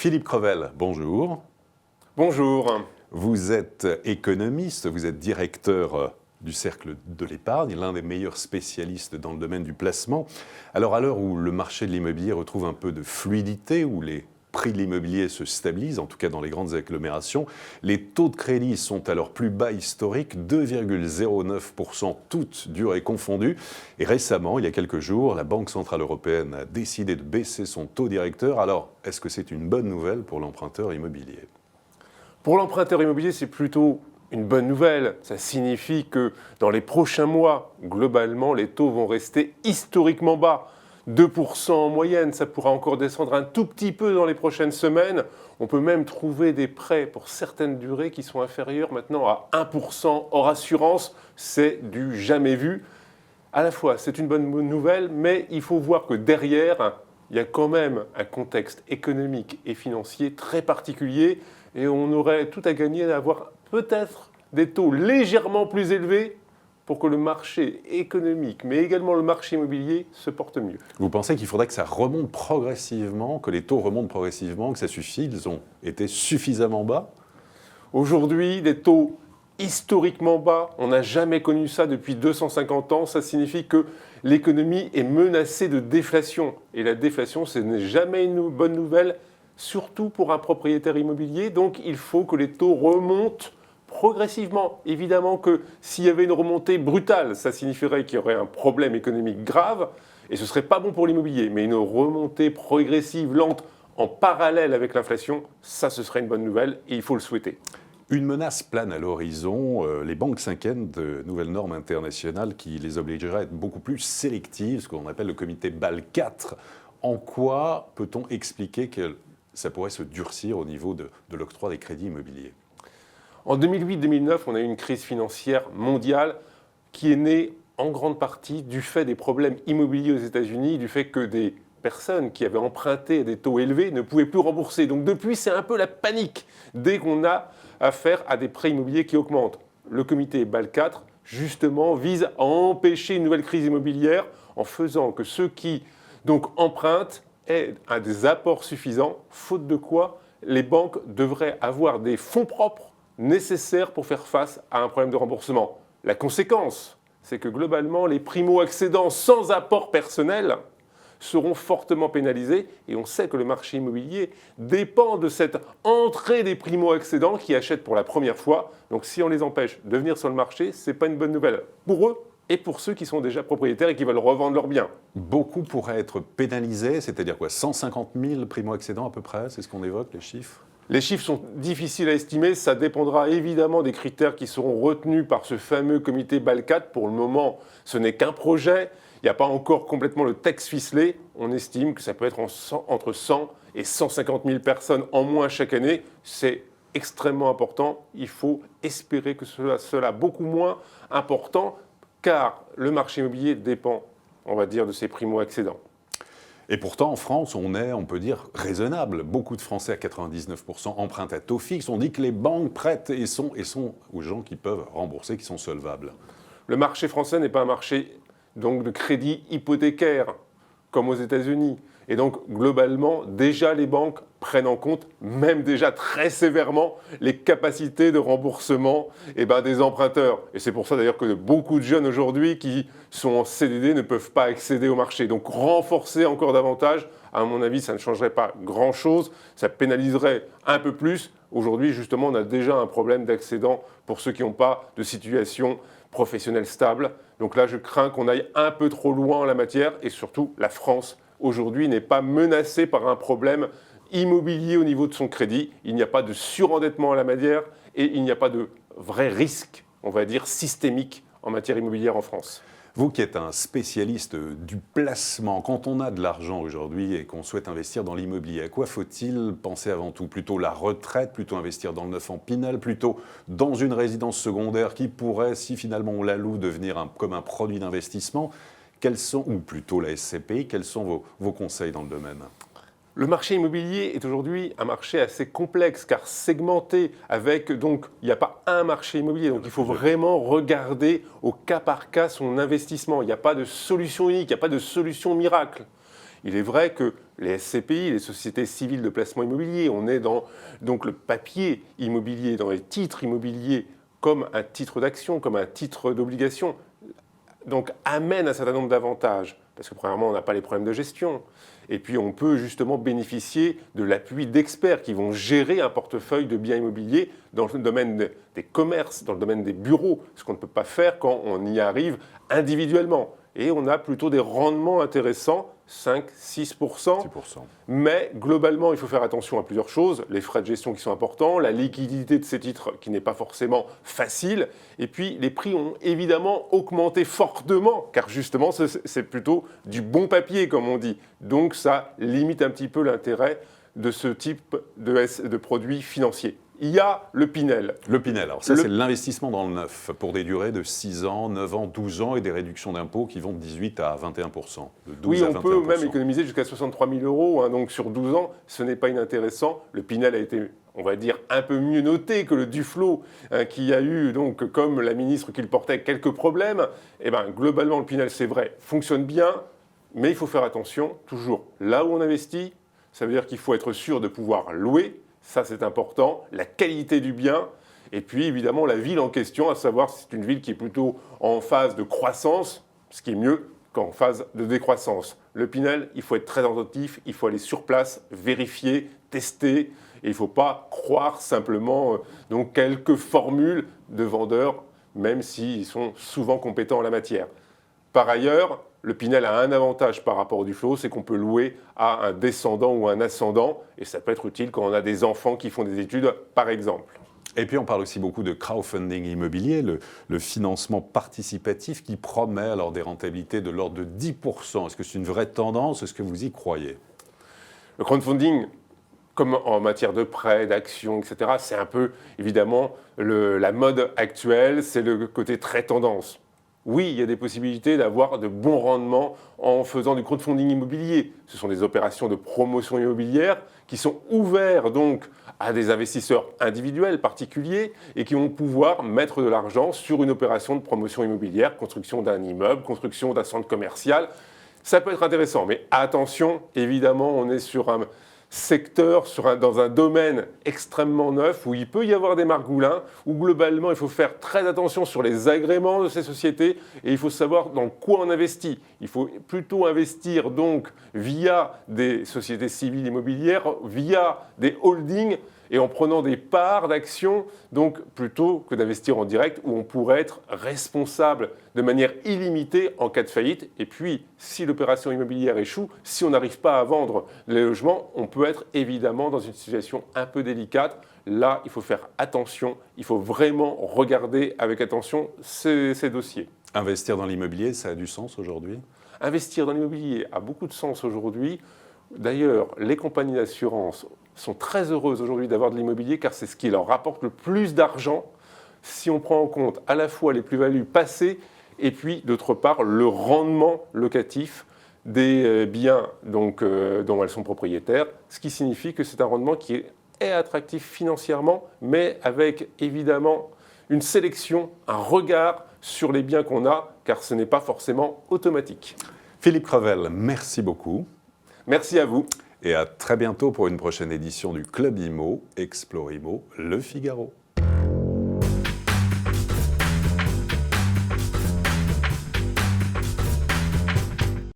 Philippe Crevel, bonjour. Bonjour. Vous êtes économiste, vous êtes directeur du Cercle de l'épargne, l'un des meilleurs spécialistes dans le domaine du placement. Alors à l'heure où le marché de l'immobilier retrouve un peu de fluidité, où les prix de l'immobilier se stabilisent, en tout cas dans les grandes agglomérations, les taux de crédit sont à leur plus bas historique, 2,09%, toutes durées confondues. Et récemment, il y a quelques jours, la Banque Centrale Européenne a décidé de baisser son taux directeur. Alors, est-ce que c'est une bonne nouvelle pour l'emprunteur immobilier ? Pour l'emprunteur immobilier, c'est plutôt une bonne nouvelle. Ça signifie que dans les prochains mois, globalement, les taux vont rester historiquement bas. 2% en moyenne, ça pourra encore descendre un tout petit peu dans les prochaines semaines. On peut même trouver des prêts pour certaines durées qui sont inférieurs maintenant à 1% hors assurance. C'est du jamais vu. À la fois, c'est une bonne nouvelle, mais il faut voir que derrière, il y a quand même un contexte économique et financier très particulier. Et on aurait tout à gagner d'avoir peut-être des taux légèrement plus élevés pour que le marché économique, mais également le marché immobilier, se porte mieux. Vous pensez qu'il faudrait que ça remonte progressivement, que les taux remontent progressivement, que ça suffit, ils ont été suffisamment bas ? Aujourd'hui, des taux historiquement bas, on n'a jamais connu ça depuis 250 ans. Ça signifie que l'économie est menacée de déflation. Et la déflation, ce n'est jamais une bonne nouvelle, surtout pour un propriétaire immobilier. Donc il faut que les taux remontent progressivement. Évidemment que s'il y avait une remontée brutale, ça signifierait qu'il y aurait un problème économique grave et ce ne serait pas bon pour l'immobilier. Mais une remontée progressive, lente, en parallèle avec l'inflation, ça ce serait une bonne nouvelle et il faut le souhaiter. Une menace plane à l'horizon. Les banques s'inquiètent de nouvelles normes internationales qui les obligeraient à être beaucoup plus sélectives, ce qu'on appelle le comité Bâle 4. En quoi peut-on expliquer que ça pourrait se durcir au niveau de l'octroi des crédits immobiliers ? En 2008-2009, on a eu une crise financière mondiale qui est née en grande partie du fait des problèmes immobiliers aux États-Unis, du fait que des personnes qui avaient emprunté à des taux élevés ne pouvaient plus rembourser. Donc depuis, c'est un peu la panique dès qu'on a affaire à des prêts immobiliers qui augmentent. Le comité Bâle 4, justement, vise à empêcher une nouvelle crise immobilière en faisant que ceux qui donc empruntent aient des apports suffisants, faute de quoi les banques devraient avoir des fonds propres nécessaires pour faire face à un problème de remboursement. La conséquence, c'est que globalement, les primo-accédants sans apport personnel seront fortement pénalisés et on sait que le marché immobilier dépend de cette entrée des primo-accédants qui achètent pour la première fois. Donc si on les empêche de venir sur le marché, ce n'est pas une bonne nouvelle pour eux et pour ceux qui sont déjà propriétaires et qui veulent revendre leurs biens. Beaucoup pourraient être pénalisés, c'est-à-dire quoi, 150 000 primo-accédants à peu près, c'est ce qu'on évoque, les chiffres ? Les chiffres sont difficiles à estimer, ça dépendra évidemment des critères qui seront retenus par ce fameux comité Bâle 4. Pour le moment, ce n'est qu'un projet, il n'y a pas encore complètement le texte ficelé. On estime que ça peut être entre 100 et 150 000 personnes en moins chaque année. C'est extrêmement important, il faut espérer que cela soit beaucoup moins important, car le marché immobilier dépend, on va dire, de ces primo-accédants. Et pourtant, en France, on est, on peut dire, raisonnable. Beaucoup de Français, à 99%, empruntent à taux fixe. On dit que les banques prêtent et sont aux gens qui peuvent rembourser, qui sont solvables. Le marché français n'est pas un marché donc, de crédit hypothécaire, comme aux États-Unis. Et donc, globalement, déjà, les banques prennent en compte, même déjà très sévèrement, les capacités de remboursement des emprunteurs. Et c'est pour ça d'ailleurs que beaucoup de jeunes aujourd'hui qui sont en CDD ne peuvent pas accéder au marché. Donc, renforcer encore davantage, à mon avis, ça ne changerait pas grand-chose. Ça pénaliserait un peu plus. Aujourd'hui, justement, on a déjà un problème d'accédant pour ceux qui n'ont pas de situation professionnelle stable. Donc là, je crains qu'on aille un peu trop loin en la matière et surtout, la France aujourd'hui n'est pas menacée par un problème immobilier au niveau de son crédit. Il n'y a pas de surendettement à la matière et il n'y a pas de vrai risque, on va dire, systémique en matière immobilière en France. Vous qui êtes un spécialiste du placement, quand on a de l'argent aujourd'hui et qu'on souhaite investir dans l'immobilier, à quoi faut-il penser avant tout ? Plutôt la retraite, plutôt investir dans le neuf en Pinel, plutôt dans une résidence secondaire qui pourrait, si finalement on la loue, devenir comme un produit d'investissement ? Quels sont, ou plutôt la SCPI, quels sont vos conseils dans le domaine ? Le marché immobilier est aujourd'hui un marché assez complexe car segmenté avec, donc il n'y a pas un marché immobilier, donc il faut vraiment regarder au cas par cas son investissement. Il n'y a pas de solution unique, il n'y a pas de solution miracle. Il est vrai que les SCPI, les sociétés civiles de placement immobilier, on est dans donc le papier immobilier, dans les titres immobiliers, comme un titre d'action, comme un titre d'obligation, donc amène un certain nombre d'avantages. Parce que premièrement, on n'a pas les problèmes de gestion. Et puis on peut justement bénéficier de l'appui d'experts qui vont gérer un portefeuille de biens immobiliers dans le domaine des commerces, dans le domaine des bureaux, ce qu'on ne peut pas faire quand on y arrive individuellement. Et on a plutôt des rendements intéressants, 5-6%. Mais globalement, il faut faire attention à plusieurs choses. Les frais de gestion qui sont importants, la liquidité de ces titres qui n'est pas forcément facile. Et puis, les prix ont évidemment augmenté fortement, car justement, c'est plutôt du bon papier, comme on dit. Donc, ça limite un petit peu l'intérêt de ce type de produits financiers. Il y a le Pinel. Le Pinel, alors ça c'est l'investissement dans le neuf, pour des durées de 6 ans, 9 ans, 12 ans et des réductions d'impôts qui vont de 18 à 21%. De 12 oui, à 21%. On peut même économiser jusqu'à 63 000 €, donc sur 12 ans, ce n'est pas inintéressant. Le Pinel a été, on va dire, un peu mieux noté que le Duflot, qui a eu, donc, comme la ministre qui le portait, quelques problèmes. Eh bien, globalement, le Pinel, c'est vrai, fonctionne bien, mais il faut faire attention, toujours là où on investit, ça veut dire qu'il faut être sûr de pouvoir louer. Ça, c'est important. La qualité du bien. Et puis, évidemment, la ville en question, à savoir si c'est une ville qui est plutôt en phase de croissance, ce qui est mieux qu'en phase de décroissance. Le Pinel, il faut être très attentif, il faut aller sur place, vérifier, tester. Et il ne faut pas croire simplement donc quelques formules de vendeurs, même s'ils sont souvent compétents en la matière. Par ailleurs, le Pinel a un avantage par rapport au Duflot, c'est qu'on peut louer à un descendant ou un ascendant, et ça peut être utile quand on a des enfants qui font des études, par exemple. Et puis on parle aussi beaucoup de crowdfunding immobilier, le financement participatif qui promet alors des rentabilités de l'ordre de 10%. Est-ce que c'est une vraie tendance? Est-ce que vous y croyez? Le crowdfunding, comme en matière de prêts, d'actions, etc., c'est un peu évidemment la mode actuelle, c'est le côté très tendance. Oui, il y a des possibilités d'avoir de bons rendements en faisant du crowdfunding immobilier. Ce sont des opérations de promotion immobilière qui sont ouvertes donc à des investisseurs individuels, particuliers, et qui vont pouvoir mettre de l'argent sur une opération de promotion immobilière, construction d'un immeuble, construction d'un centre commercial. Ça peut être intéressant, mais attention, évidemment, on est sur un secteur, dans un domaine extrêmement neuf, où il peut y avoir des margoulins, où globalement il faut faire très attention sur les agréments de ces sociétés, et il faut savoir dans quoi on investit. Il faut plutôt investir donc via des sociétés civiles immobilières, via des holdings, et en prenant des parts d'actions, donc plutôt que d'investir en direct, où on pourrait être responsable de manière illimitée en cas de faillite. Et puis, si l'opération immobilière échoue, si on n'arrive pas à vendre les logements, on peut être évidemment dans une situation un peu délicate. Là, il faut faire attention, il faut vraiment regarder avec attention ces dossiers. Investir dans l'immobilier, ça a du sens aujourd'hui? Investir dans l'immobilier a beaucoup de sens aujourd'hui. D'ailleurs, les compagnies d'assurance sont très heureuses aujourd'hui d'avoir de l'immobilier car c'est ce qui leur rapporte le plus d'argent si on prend en compte à la fois les plus-values passées et puis d'autre part le rendement locatif des biens donc, dont elles sont propriétaires, ce qui signifie que c'est un rendement qui est attractif financièrement mais avec évidemment une sélection, un regard sur les biens qu'on a car ce n'est pas forcément automatique. Philippe Crevel, merci beaucoup. Merci à vous. Et à très bientôt pour une prochaine édition du Club Imo, Explore Imo, Le Figaro.